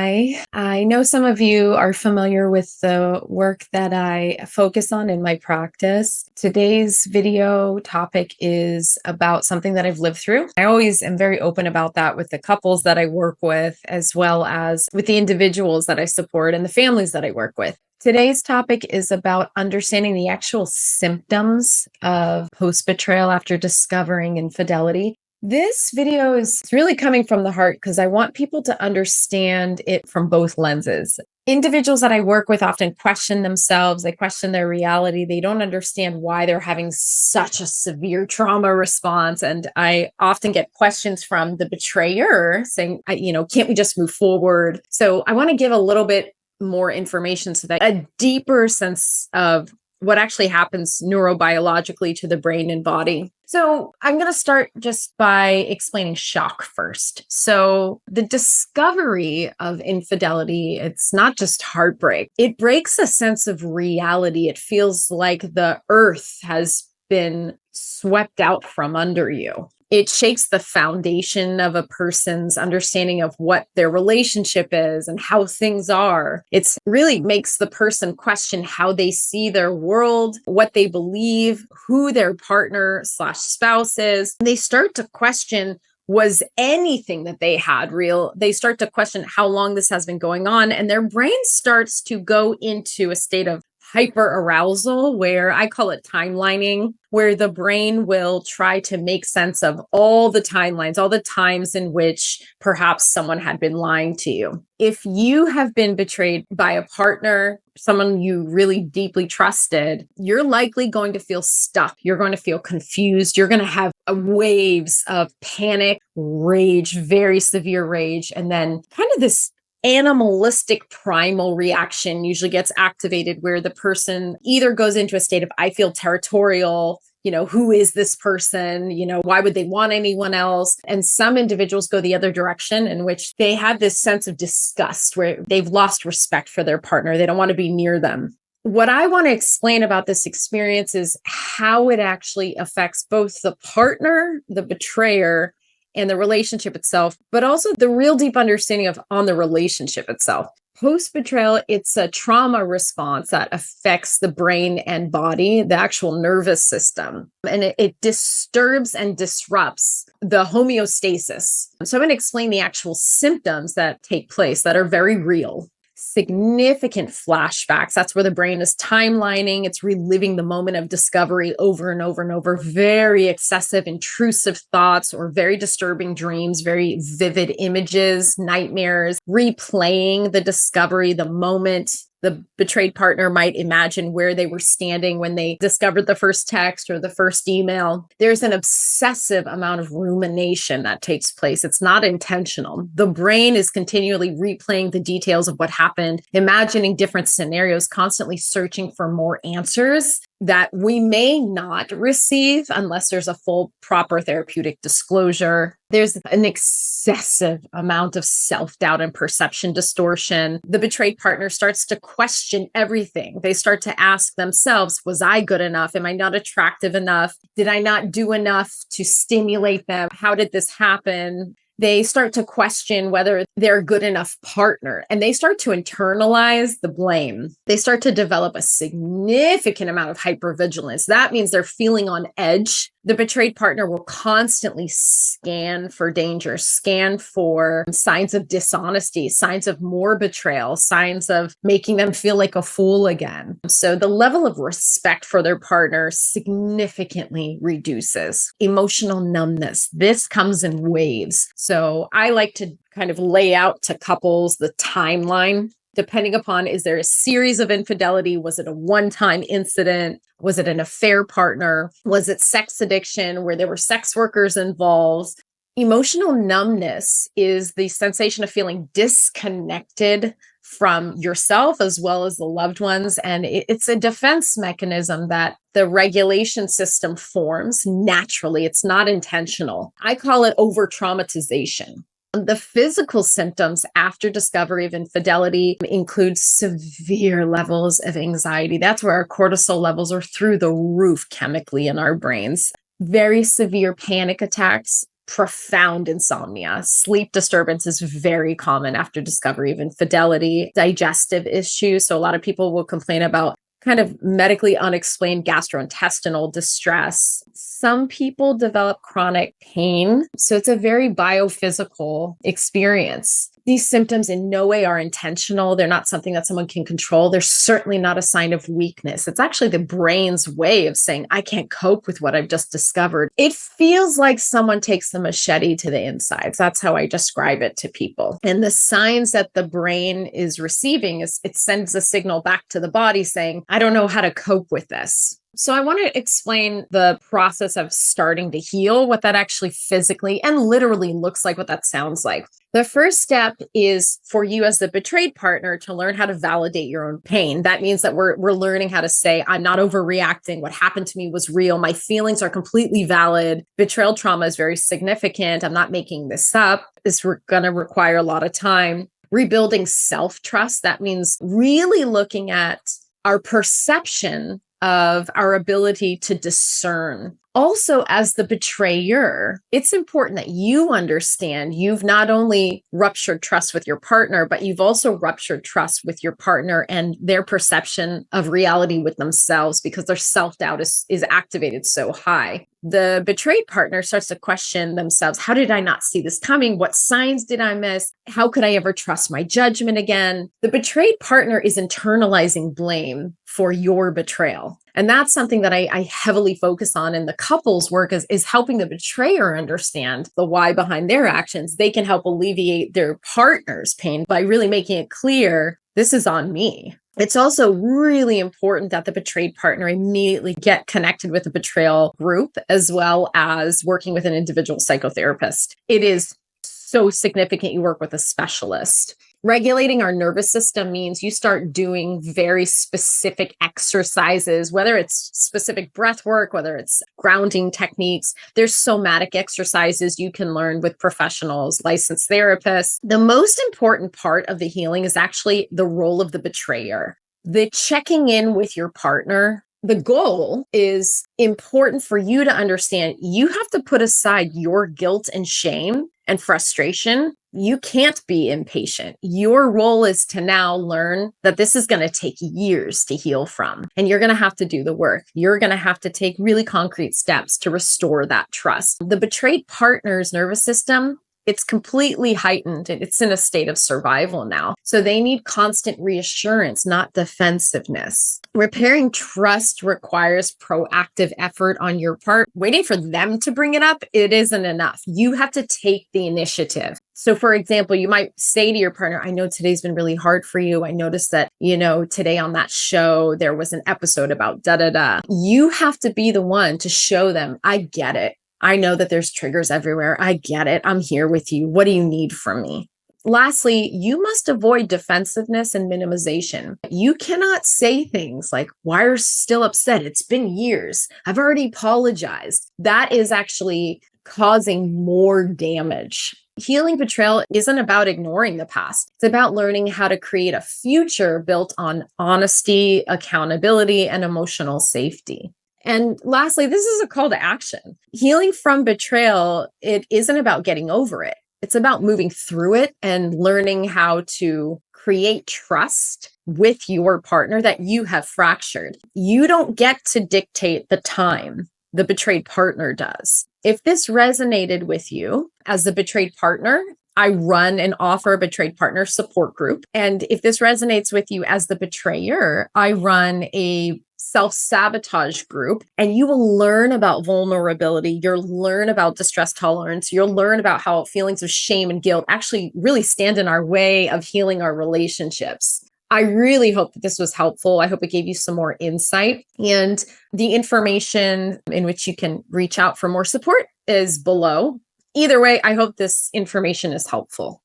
Hi. I know some of you are familiar with the work that I focus on in my practice. Today's video topic is about something that I've lived through. I always am very open about that with the couples that I work with, as well as with the individuals that I support and the families that I work with. Today's topic is about understanding the actual symptoms of post-betrayal after discovering infidelity. This video is really coming from the heart because I want people to understand it from both lenses. Individuals that I work with often question themselves, they question their reality, they don't understand why they're having such a severe trauma response. And I often get questions from the betrayer saying, can't we just move forward? So I want to give a little bit more information so that a deeper sense of what actually happens neurobiologically to the brain and body. So I'm going to start just by explaining shock first. So the discovery of infidelity, it's not just heartbreak. It breaks a sense of reality. It feels like the earth has been swept out from under you. It shakes the foundation of a person's understanding of what their relationship is and how things are. It really makes the person question how they see their world, what they believe, who their partner/spouse is. And they start to question, was anything that they had real? They start to question how long this has been going on, and their brain starts to go into a state of hyper arousal, where I call it timelining, where the brain will try to make sense of all the timelines, all the times in which perhaps someone had been lying to you. If you have been betrayed by a partner, someone you really deeply trusted, you're likely going to feel stuck. You're going to feel confused. You're going to have waves of panic, rage, very severe rage, and then kind of this animalistic primal reaction usually gets activated where the person either goes into a state of, I feel territorial, who is this person? Why would they want anyone else? And some individuals go the other direction, in which they have this sense of disgust where they've lost respect for their partner. They don't want to be near them. What I want to explain about this experience is how it actually affects both the partner, the betrayer, and the relationship itself, but also the real deep understanding on the relationship itself. Post-betrayal, it's a trauma response that affects the brain and body, the actual nervous system, and it disturbs and disrupts the homeostasis. So I'm going to explain the actual symptoms that take place that are very real. Significant flashbacks. That's where the brain is timelining. It's reliving the moment of discovery over and over and over. Very excessive, intrusive thoughts or very disturbing dreams, very vivid images, nightmares, replaying the discovery, the moment. The betrayed partner might imagine where they were standing when they discovered the first text or the first email. There's an obsessive amount of rumination that takes place. It's not intentional. The brain is continually replaying the details of what happened, imagining different scenarios, constantly searching for more answers that we may not receive unless there's a full, proper therapeutic disclosure. There's an excessive amount of self-doubt and perception distortion. The betrayed partner starts to question everything. They start to ask themselves, was I good enough? Am I not attractive enough? Did I not do enough to stimulate them? How did this happen? They start to question whether they're a good enough partner, and they start to internalize the blame. They start to develop a significant amount of hypervigilance. That means they're feeling on edge. The betrayed partner will constantly scan for danger, scan for signs of dishonesty, signs of more betrayal, signs of making them feel like a fool again. So the level of respect for their partner significantly reduces. Emotional numbness. This comes in waves. So I like to kind of lay out to couples the timeline, depending upon, is there a series of infidelity? Was it a one-time incident? Was it an affair partner? Was it sex addiction where there were sex workers involved? Emotional numbness is the sensation of feeling disconnected from yourself as well as the loved ones. And it's a defense mechanism that the regulation system forms naturally. It's not intentional. I call it over-traumatization. The physical symptoms after discovery of infidelity include severe levels of anxiety. That's where our cortisol levels are through the roof chemically in our brains. Very severe panic attacks, profound insomnia. Sleep disturbance is very common after discovery of infidelity, digestive issues. So a lot of people will complain about kind of medically unexplained gastrointestinal distress. Some people develop chronic pain. So it's a very biophysical experience. These symptoms in no way are intentional. They're not something that someone can control. They're certainly not a sign of weakness. It's actually the brain's way of saying, I can't cope with what I've just discovered. It feels like someone takes a machete to the insides. That's how I describe it to people. And the signs that the brain is receiving is it sends a signal back to the body saying, I don't know how to cope with this. So I want to explain the process of starting to heal, what that actually physically and literally looks like, what that sounds like. The first step is for you as the betrayed partner to learn how to validate your own pain. That means that we're learning how to say, I'm not overreacting. What happened to me was real. My feelings are completely valid. Betrayal trauma is very significant. I'm not making this up. This is going to require a lot of time. Rebuilding self-trust. That means really looking at our perception of our ability to discern. Also, as the betrayer, it's important that you understand you've not only ruptured trust with your partner, but you've also ruptured trust with your partner and their perception of reality with themselves because their self-doubt is activated so high. The betrayed partner starts to question themselves. How did I not see this coming? What signs did I miss? How could I ever trust my judgment again? The betrayed partner is internalizing blame for your betrayal. And that's something that I heavily focus on in the couples work is helping the betrayer understand the why behind their actions. They can help alleviate their partner's pain by really making it clear, this is on me. It's also really important that the betrayed partner immediately get connected with a betrayal group as well as working with an individual psychotherapist. It is so significant you work with a specialist. Regulating our nervous system means you start doing very specific exercises, whether it's specific breath work, whether it's grounding techniques. There's somatic exercises you can learn with professionals, licensed therapists. The most important part of the healing is actually the role of the betrayer. The checking in with your partner. The goal is important for you to understand you have to put aside your guilt and shame and frustration. You can't be impatient. Your role is to now learn that this is going to take years to heal from, and you're going to have to do the work. You're going to have to take really concrete steps to restore that trust. The betrayed partner's nervous system, it's completely heightened. It's in a state of survival now. So they need constant reassurance, not defensiveness. Repairing trust requires proactive effort on your part. Waiting for them to bring it up, it isn't enough. You have to take the initiative. So for example, you might say to your partner, I know today's been really hard for you. I noticed that, today on that show, there was an episode about da-da-da. You have to be the one to show them, I get it. I know that there's triggers everywhere. I get it. I'm here with you. What do you need from me? Lastly, you must avoid defensiveness and minimization. You cannot say things like, why are you still upset? It's been years. I've already apologized. That is actually causing more damage. Healing betrayal isn't about ignoring the past. It's about learning how to create a future built on honesty, accountability, and emotional safety. And lastly, this is a call to action. Healing from betrayal, it isn't about getting over it. It's about moving through it and learning how to create trust with your partner that you have fractured. You don't get to dictate the time. The betrayed partner does. If this resonated with you as the betrayed partner, I run and offer a betrayed partner support group. And if this resonates with you as the betrayer, I run a self-sabotage group, and you will learn about vulnerability. You'll learn about distress tolerance. You'll learn about how feelings of shame and guilt actually really stand in our way of healing our relationships. I really hope that this was helpful. I hope it gave you some more insight. And the information in which you can reach out for more support is below. Either way, I hope this information is helpful.